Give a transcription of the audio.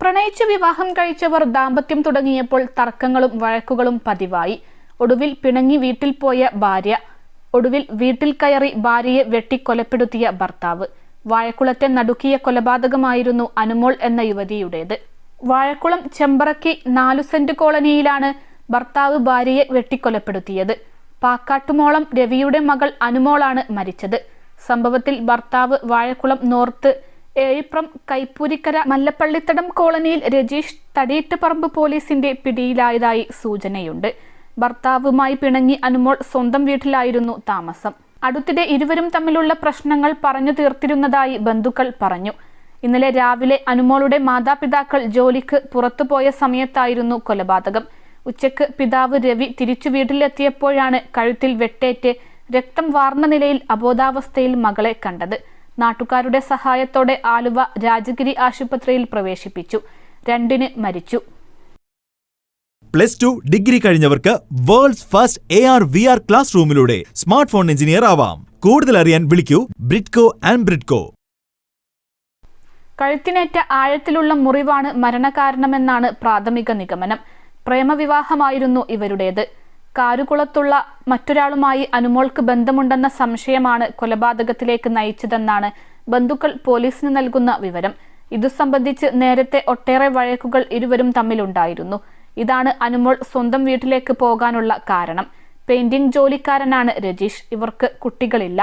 പ്രണയിച്ച് വിവാഹം കഴിച്ചവർ ദാമ്പത്യം തുടങ്ങിയപ്പോൾ തർക്കങ്ങളും വഴക്കുകളും പതിവായി. ഒടുവിൽ പിണങ്ങി വീട്ടിൽ പോയ ഭാര്യ, ഒടുവിൽ വീട്ടിൽ കയറി ഭാര്യയെ വെട്ടിക്കൊലപ്പെടുത്തിയ ഭർത്താവ്. വാഴക്കുളത്തെ നടുക്കിയ കൊലപാതകമായിരുന്നു അനുമോൾ എന്ന യുവതിയുടേത്. വാഴക്കുളം ചെമ്പറക്കി 4 സെന്റ് കോളനിയിലാണ് ഭർത്താവ് ഭാര്യയെ വെട്ടിക്കൊലപ്പെടുത്തിയത്. പാക്കാട്ടുമോളം രവിയുടെ മകൾ അനുമോളാണ് മരിച്ചത്. സംഭവത്തിൽ ഭർത്താവ് വാഴക്കുളം നോർത്ത് ഏഴിപ്രം കൈപ്പൂരിക്കര മല്ലപ്പള്ളിത്തടം കോളനിയിൽ രജീഷ് തടിയിട്ടപ്പറമ്പ് പോലീസിന്റെ പിടിയിലായതായി സൂചനയുണ്ട്. ഭർത്താവുമായി പിണങ്ങി അനുമോൾ സ്വന്തം വീട്ടിലായിരുന്നു താമസം. അടുത്തിടെ ഇരുവരും തമ്മിലുള്ള പ്രശ്നങ്ങൾ പറഞ്ഞു തീർത്തിരുന്നതായി ബന്ധുക്കൾ പറഞ്ഞു. ഇന്നലെ രാവിലെ അനുമോളുടെ മാതാപിതാക്കൾ ജോലിക്ക് പുറത്തുപോയ സമയത്തായിരുന്നു കൊലപാതകം. ഉച്ചയ്ക്ക് പിതാവ് രവി തിരിച്ചു വീട്ടിലെത്തിയപ്പോഴാണ് കഴുത്തിൽ വെട്ടേറ്റ് രക്തം വാർന്ന നിലയിൽ അബോധാവസ്ഥയിൽ മകളെ കണ്ടത്. നാട്ടുകാരുടെ സഹായത്തോടെ ആലുവ രാജഗിരി ആശുപത്രിയിൽ പ്രവേശിപ്പിച്ചു. 2 മരിച്ചു. +2 ഡിഗ്രി കഴിഞ്ഞവർക്ക് വേൾഡ്സ് ഫസ്റ്റ് AR/VR ക്ലാസ് റൂമിലൂടെ സ്മാർട്ട് ഫോൺ എഞ്ചിനീയർ ആവാം. കൂടുതൽ അറിയാൻ വിളിക്കൂ ബ്രിഡ്കോ ആൻഡ് ബ്രിഡ്കോ. കഴുത്തിനേറ്റ ആഴത്തിലുള്ള മുറിവാണ് മരണകാരണമെന്നാണ് പ്രാഥമിക നിഗമനം. പ്രേമവിവാഹമായിരുന്നു ഇവരുടേത്. കാരുകുളത്തുള്ള മറ്റൊരാളുമായി അനുമോൾക്ക് ബന്ധമുണ്ടെന്ന സംശയമാണ് കൊലപാതകത്തിലേക്ക് നയിച്ചതെന്നാണ് ബന്ധുക്കൾ പോലീസിന് നൽകുന്ന വിവരം. ഇതു സംബന്ധിച്ച് നേരത്തെ ഒട്ടേറെ വഴക്കുകൾ ഇരുവരും തമ്മിലുണ്ടായിരുന്നു. ഇതാണ് അനുമോൾ സ്വന്തം വീട്ടിലേക്ക് പോകാനുള്ള കാരണം. പെയിന്റിംഗ് ജോലിക്കാരനാണ് രജീഷ്. ഇവർക്ക് കുട്ടികളില്ല.